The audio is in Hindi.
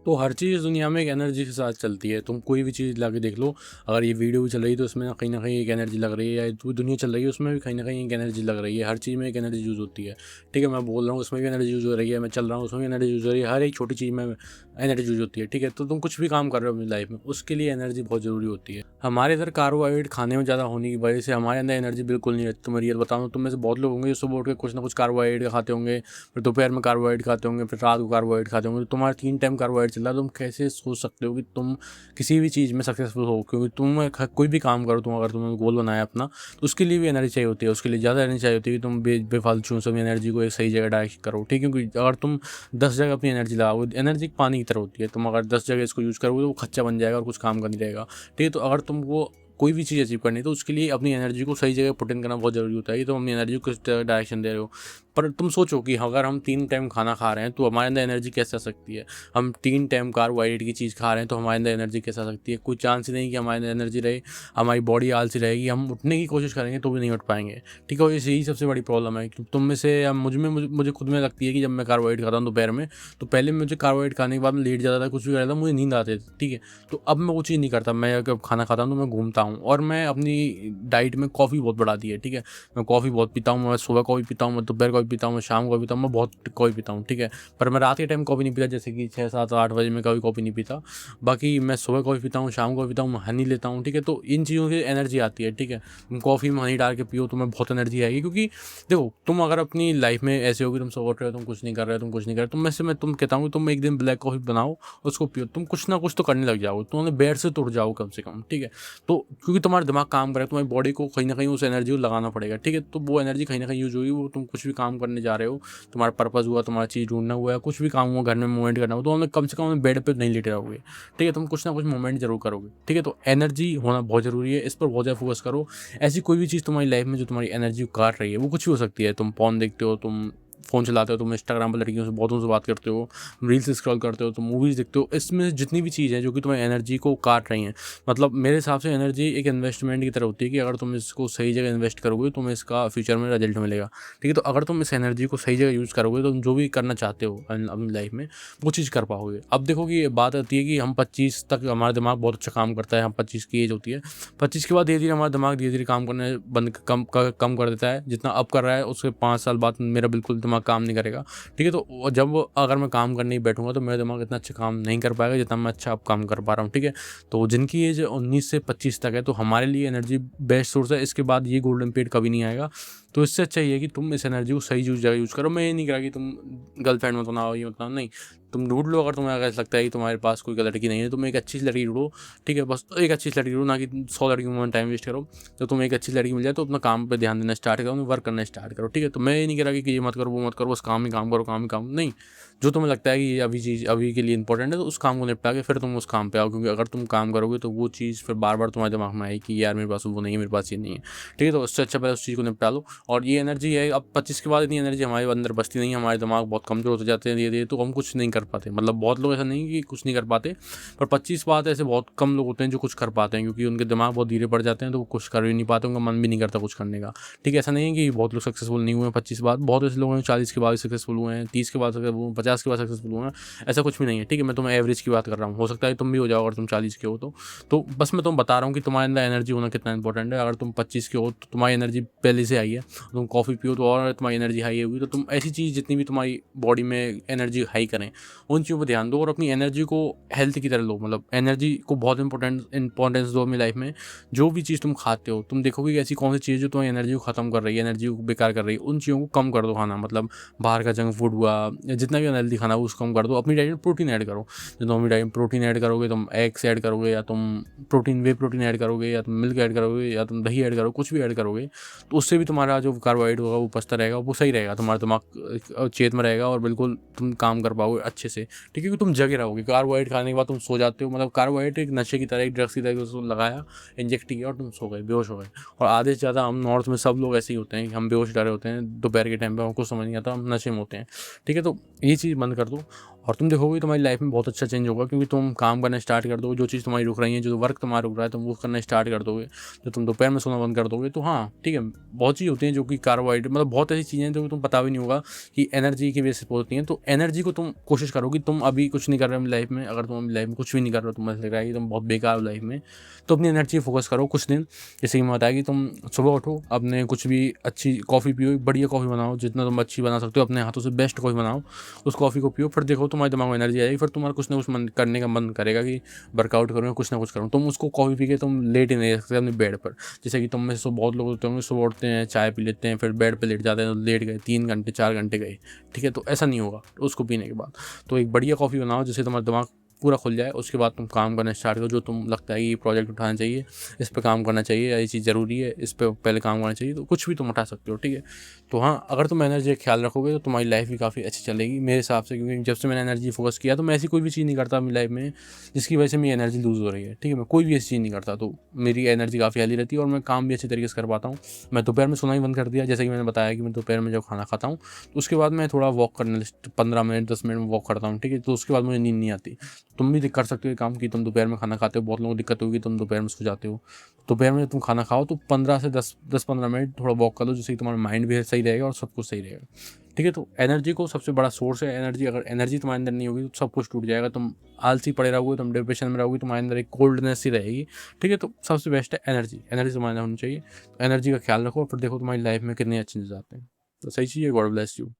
तो हर चीज़ दुनिया में एक एनर्जी के साथ चलती है। तुम कोई भी चीज़ ला के देख लो, अगर ये वीडियो भी चल रही है तो उसमें न कहीं एक एनर्जी लग रही है, या जो दुनिया चल रही है उसमें भी कहीं न कहीं एक एनर्जी लग रही है। हर चीज़ में एक एनर्जी यूज़ होती है। ठीक है, मैं बोल रहा हूँ उसमें भी एनर्जी यूज़ हो रही है, मैं चल रहा हूँ उसमें भी एनर्जी यूज़ हो रही है। हर एक छोटी चीज़ में एनर्जी यूज़ होती है। ठीक है, तो तुम कुछ भी काम कर रहे हो अपनी लाइफ़ में, उसके लिए एनर्जी बहुत ज़रूरी होती है। हमारे इधर कार्बोहाइड्रेट खाने में ज़्यादा होने की वजह से हमारे अंदर एनर्जी बिल्कुल नहीं रहती। तुम्हें रियल बताऊँ, तुम में से बहुत लोग होंगे जो सुबह उठ के कुछ ना कुछ कार्बोहाइड्रेट खाते होंगे, फिर दोपहर में कार्बोहाइड्रेट खाते होंगे, फिर रात को कार्बोहाइड्रेट खाते होंगे। तो तुम्हारा 3 टाइम कार्बोहाइड्रेट चल रहा है, तुम कैसे सोच सकते हो कि तुम किसी भी चीज़ में सक्सेसफुल हो? क्योंकि तुम कोई भी काम करो, तुम अगर तुमने गोल बनाया अपना, तो उसके लिए भी एनर्जी चाहिए होती है। उसके लिए ज़्यादा एनर्जी चाहिए होती है कि तुम बेफालतू सब एनर्जी को एक सही जगह डायरेक्ट करो। ठीक है, क्योंकि अगर तुम 10 जगह अपनी एनर्जी लगाओगे, एनर्जी एक पानी की तरह होती है। तुम अगर 10 जगह इसको यूज़ करोगे तो वो खच्चा बन जाएगा और कुछ काम का नहीं रहेगा। ठीक है, तो अगर तुमको कोई भी चीज़ अचीव करनी है तो उसके लिए अपनी एनर्जी को सही जगह पुट इन करना बहुत ज़रूरी होता है। ये तो अपनी एनर्जी को किस डायरेक्शन दे रहे हो। पर तुम सोचो कि अगर हम 3 टाइम खाना खा रहे हैं तो हमारे अंदर एनर्जी कैसे आ सकती है? हम 3 टाइम कार्बोहाइड्रेट की चीज़ खा रहे हैं तो हमारे अंदर एनर्जी कैसे आ सकती है? कोई चांस ही नहीं कि हमारे अंदर एनर्जी रहे। हमारी बॉडी आलसी रहेगी, हम उठने की कोशिश करेंगे तो भी नहीं उठ पाएँगे। ठीक है, और यही सबसे बड़ी प्रॉब्लम है कि तुम में से या मुझे खुद में लगती है कि जब मैं कार्बोहाइड्रेट खाता हूँ दोपहर में, तो पहले मुझे कार्बोहाइड्रेट खाने के बाद मैं लेट जाता था, कुछ भी कर रहा था, मुझे नींद आती थी। ठीक है, तो अब मैं वो चीज़ नहीं करता। मैं जब खाना खाता हूँ तो मैं घूमता हूँ, और मैं अपनी डाइट में कॉफ़ी बहुत बढ़ा दी है। ठीक है, मैं कॉफ़ी बहुत पीता हूँ, मैं सुबह कॉफ़ी पीता हूँ, मैं दोपहर कॉफ़ी पीता हूँ, मैं शाम को पीता हूँ, मैं बहुत कॉफ़ी पीता हूँ। ठीक है, पर मैं रात के टाइम कॉफ़ी नहीं पीता, जैसे कि 6, 7, 8 बजे मैं कभी कॉफ़ी नहीं पीता। बाकी मैं सुबह कॉफ़ी पीता हूँ, शाम को पीता हूँ, मैं हनी लेता हूँ। ठीक है, तो इन चीज़ों से एनर्जी आती है। ठीक है, तुम कॉफ़ी में हनी डाल के पियो, तुम्हें बहुत एनर्जी आएगी। क्योंकि देखो, तुम अगर अपनी लाइफ में ऐसे हो कि तुम सुबह उठ रहे हो, तुम कुछ नहीं कर रहे हो, तुम कुछ नहीं कर रहे हो, मैं तुम कहता हूँ कि तुम एक दिन ब्लैक कॉफ़ी बनाओ, उसको पियो, तुम कुछ ना कुछ तो करने लग जाओगे, तुम बेड से तो उठ जाओ कम से कम। ठीक है, तो क्योंकि तुम्हारा दिमाग काम करे, तुम्हारी बॉडी को कहीं न कहीं उस एनर्जी को लगाना पड़ेगा। ठीक है, तो वो एनर्जी कहीं न कहीं यूज़ होगी, वो तुम कुछ भी काम करने जा रहे हो, तुम्हारा पर्पज़ हुआ, तुम्हारा चीज़ ढूँढना हुआ, या कुछ भी काम हुआ, घर में मूवमेंट करना हुआ, तो हमें कम से कम बेड पे नहीं लेटे रहोगे। ठीक है, तुम कुछ ना कुछ मूवमेंट ज़रूर करोगे। ठीक है, तो एनर्जी होना बहुत ज़रूरी है, इस पर बहुत ज़्यादा फोकस करो। ऐसी कोई भी चीज़ तुम्हारी लाइफ में जो तुम्हारी एनर्जी को काट रही है, वो कुछ भी हो सकती है। तुम पोर्न देखते हो, तुम फ़ोन चलाते हो, तुम इंस्टाग्राम पर लड़कियों से बहुतों से बात करते हो, रील्स स्क्रॉल करते हो, तुम मूवीज़ देखते हो, इसमें जितनी भी चीज़ है जो कि तुम्हारी एनर्जी को काट रही हैं, मतलब मेरे हिसाब से एनर्जी एक इन्वेस्टमेंट की तरह होती है कि अगर तुम इसको सही जगह इन्वेस्ट करोगे, तुम्हें इसका फ्यूचर में रिजल्ट मिलेगा। ठीक है, तो अगर तुम इस एनर्जी को सही जगह यूज़ करोगे तो तुम जो भी करना चाहते हो अपनी लाइफ में, वो चीज़ कर पाओगे। अब देखो कि ये बात आती है कि हम 25 तक हमारा दिमाग बहुत अच्छा काम करता है, हम 25 की एज होती है। 25 के बाद धीरे-धीरे हमारा दिमाग धीरे-धीरे काम करने बंद कम कर देता है। जितना अब कर रहा है उसके 5 साल बाद मेरा बिल्कुल दिमाग काम नहीं करेगा। ठीक है, तो जब अगर मैं काम करने ही बैठूँगा तो मेरा दिमाग इतना अच्छा काम नहीं कर पाएगा जितना मैं अच्छा अब काम कर पा रहा हूँ। ठीक है, तो जिनकी एज 19 से 25 तक है, तो हमारे लिए एनर्जी बेस्ट सोर्स है। इसके बाद ये गोल्डन पीरियड कभी नहीं आएगा। तो इससे अच्छा ये है कि तुम इस एनर्जी को सही जगह यूज़ करो। मैं ये नहीं कह रहा कि तुम गर्लफ्रेंड मत बनाओ, ये मत बनाओ, नहीं। तुम ढूँढ लो, अगर तुम्हें ऐसा लगता है कि तुम्हारे पास कोई लड़की नहीं है, तुम एक अच्छी सी लड़की ढूँढो। ठीक है, बस एक अच्छी सी लड़की ढूँढो, ना कि 100 लड़कियों में टाइम वेस्ट करो। तो तुम्हें एक अच्छी लड़की मिल जाए तो अपना काम पे ध्यान देना स्टार्ट करो, वर्क करना स्टार्ट करो। ठीक है, तो मैं ये नहीं कह रहा कि ये मत करो, वो मत करो, बस काम ही काम करो, काम ही काम, नहीं। जो तुम्हें लगता है कि ये अभी के लिए इंपॉर्टेंट है, तो उस काम को निपटा के फिर तुम उस काम पे आओ। क्योंकि अगर तुम काम करोगे तो वो चीज़ फिर बार-बार तुम्हारे दिमाग में आएगी कि यार मेरे पास वो नहीं है, मेरे पास ये नहीं है। ठीक है, तो उससे अच्छा पहले उस चीज़ को निपटा लो। और ये एनर्जी है, अब 25 के बाद इतनी एनर्जी हमारे अंदर बचती नहीं है, हमारे दिमाग बहुत कमज़ोर होते जाते हैं धीरे-धीरे, तो हम कुछ नहीं कर पाते। मतलब बहुत लोग, ऐसा नहीं कि कुछ नहीं कर पाते, पर 25 बाद ऐसे बहुत कम लोग होते हैं जो कुछ कर पाते हैं, क्योंकि उनके दिमाग बहुत धीरे पड़ जाते हैं, तो वो कुछ कर भी नहीं पाते, उनका मन भी नहीं करता कुछ करने का। ठीक है, ऐसा नहीं है कि बहुत लोग सक्सेसफुल नहीं हुए हैं 25 बाद, बहुत ऐसे लोग हैं 40 के बाद सक्सेसफुल हुए हैं, 30 के बाद सक्सेसफुल हुए हैं, 50 के बाद सक्सेसफुल हुए हैं। ऐसा कुछ भी नहीं है। ठीक है, मैं तुम्हें एवरेज की बात कर रहा हूँ, हो सकता है तुम भी हो जाओ अगर तुम 40 के हो तो। तो बस मैं तुम्हें बता रहा हूँ कि तुम्हारे अंदर एनर्जी होना कितना इंपॉर्टेंट है। अगर तुम 25 के हो तो तुम्हारी एनर्जी पहले से आई है, तुम कॉफ़ी पियो तो और तुम्हारी एनर्जी हाई होगी। तो तुम ऐसी चीज़ जितनी भी तुम्हारी बॉडी में एनर्जी हाई करें, उन चीज़ों पर ध्यान दो और अपनी एनर्जी को हेल्थ की तरह लो। मतलब एनर्जी को बहुत इंपॉर्टेंस दो अपनी लाइफ में। जो भी चीज़ तुम खाते हो, तुम देखोगे कि ऐसी कौन सी चीज़ जो तुम्हारी एनर्जी को ख़त्म कर रही है, एनर्जी को बेकार कर रही है, उन चीज़ों को कम कर दो खाना। मतलब बाहर का जंक फूड हुआ या जितना भी अनहेल्दी खाना हो उसको कम कर दो। अपनी डाइट में प्रोटीन ऐड करो। जब तुम अपनी डाइट में प्रोटीन ऐड करोगे, तुम एग्स ऐड करोगे, या तुम प्रोटीन ऐड करोगे, या तुम मिल्क ऐड करोगे, या तुम दही ऐड करोगे, कुछ भी ऐड करोगे, तो उससे भी तुम्हारा जो कार्बोहाइड्रेट होगा वो पचता रहेगा, वो सही रहेगा, तुम्हारा दिमाग चेत में रहेगा और बिल्कुल तुम काम कर पाओगे अच्छे से। ठीक है, क्योंकि तुम जगे रहोगे। कार्बोहाइड्रेट खाने के बाद तुम सो जाते हो, मतलब कार्बोहाइड्रेट एक नशे की तरह, एक ड्रग्स की तरह उसको लगाया, इंजेक्ट किया और तुम सो गए, बेहोश हो गए। और आधे से ज़्यादा हम नॉर्थ में सब लोग ऐसे ही होते हैं कि हम बेहोश डरे होते हैं दोपहर के टाइम पे, हमको समझ नहीं आता, हम नशे में होते हैं। ठीक है, तो ये चीज़ चीज़ बंद कर दो और तुम देखोगे तुम्हारी लाइफ में बहुत अच्छा चेंज होगा, क्योंकि तुम काम करना स्टार्ट कर दोगे। जो चीज़ तुम्हारी रुक रही है, जो वर्क तुम्हारा रुक रहा है, तुम वो करना स्टार्ट कर दोगे। जो तुम दोपहर में सोना बंद कर दोगे तो हाँ ठीक है, बहुत चीज़ होती हैं जो कि कार्बोहाइड्रेट, मतलब बहुत ऐसी चीज़ें हैं जो तुम पता भी नहीं होगा कि एनर्जी की वजह से होती हैं। तो एनर्जी को तुम कोशिश करो कि तुम अभी कुछ नहीं कर रहे हो अपनी लाइफ में। अगर तुम अपनी लाइफ में कुछ भी नहीं कर रहे हो, तुम्हें लग रहा है कि तुम बहुत बेकार हो लाइफ में, तो अपनी एनर्जी फोकस करो कुछ दिन। जैसे कि मैं बताया कि तुम सुबह उठो, अपने कुछ भी अच्छी कॉफ़ी पियो, एक बढ़िया कॉफ़ी बनाओ, जितना तुम अच्छी बना सकते हो अपने हाथों से बेस्ट कॉफ़ी बनाओ, उस कॉफ़ी को पियो। फिर देखो तुम्हारे दिमाग में एनर्जी आएगी, फिर तुम्हारा कुछ ना कुछ मन करने का मन करेगा कि वर्कआउट करूँ, कुछ ना कुछ करूँ। तुम उसको कॉफ़ी पी के तुम लेट ही नहीं रह सकते अपने बेड पर। जैसे कि तुम में से बहुत लोग होते होंगे, सुबह उठते हैं, चाय पी लेते हैं, फिर बेड पे लेट जाते हैं, तो लेट गए 3 घंटे 4 घंटे गए, ठीक है। तो ऐसा नहीं होगा उसको पीने के बाद। तो एक बढ़िया कॉफ़ी बनाओ जिससे तुम्हारा दिमाग पूरा खुल जाए। उसके बाद तुम काम करना स्टार्ट करो, जो तुम लगता है कि ये प्रोजेक्ट उठाना चाहिए, इस पे काम करना चाहिए, या ये चीज़ ज़रूरी है, इस पे पहले काम करना चाहिए, तो कुछ भी तुम उठा सकते हो, ठीक है। तो हाँ, अगर तुम एनर्जी का ख्याल रखोगे तो तुम्हारी लाइफ भी काफ़ी अच्छी चलेगी मेरे हिसाब से, क्योंकि जब से मैंने एनर्जी फोकस किया तो मैं ऐसी कोई भी चीज़ नहीं करता अपनी लाइफ में जिसकी वजह से मेरी एनर्जी लूज़ हो रही है, ठीक है। मैं कोई भी ऐसी चीज़ नहीं करता, तो मेरी एनर्जी काफ़ी हेल्दी रहती है और मैं काम भी अच्छे तरीके से कर पाता हूँ। मैं दोपहर में सोना ही बंद कर दिया, जैसे कि मैंने बताया कि मैं दोपहर में जब खाना खाता हूँ तो उसके बाद मैं थोड़ा वॉक करने 15 मिनट 10 मिनट वॉक करता हूँ, ठीक है। तो उसके बाद मुझे नींद नहीं आती। तुम भी कर सकते हो ये काम कि तुम दोपहर में खाना खाते हो। बहुत लोगों को दिक्कत होगी, तुम दोपहर में सो जाते हो। दोपहर में तुम खाना खाओ तो 15 से 10-15 मिनट थोड़ा वॉक कर लो, जिससे कि तुम्हारा माइंड भी सही रहेगा और सब कुछ सही रहेगा, ठीक है। तो एनर्जी को सबसे बड़ा सोर्स है एनर्जी। अगर एनर्जी तुम्हारे अंदर नहीं होगी तो सब कुछ टूट जाएगा। तुम आलसी पड़े रहोगे, तुम डिप्रेशन में रहोगे, तुम्हारे अंदर एक कोल्डनेस ही रहेगी, ठीक है। तो सबसे बेस्ट है एनर्जी। एनर्जी तुम्हारे अंदर होनी चाहिए। तो एनर्जी का ख्याल रखो और फिर देखो तुम्हारी लाइफ में कितने अच्छे चेंजेस आते हैं। तो सही चीज़ है। God bless you.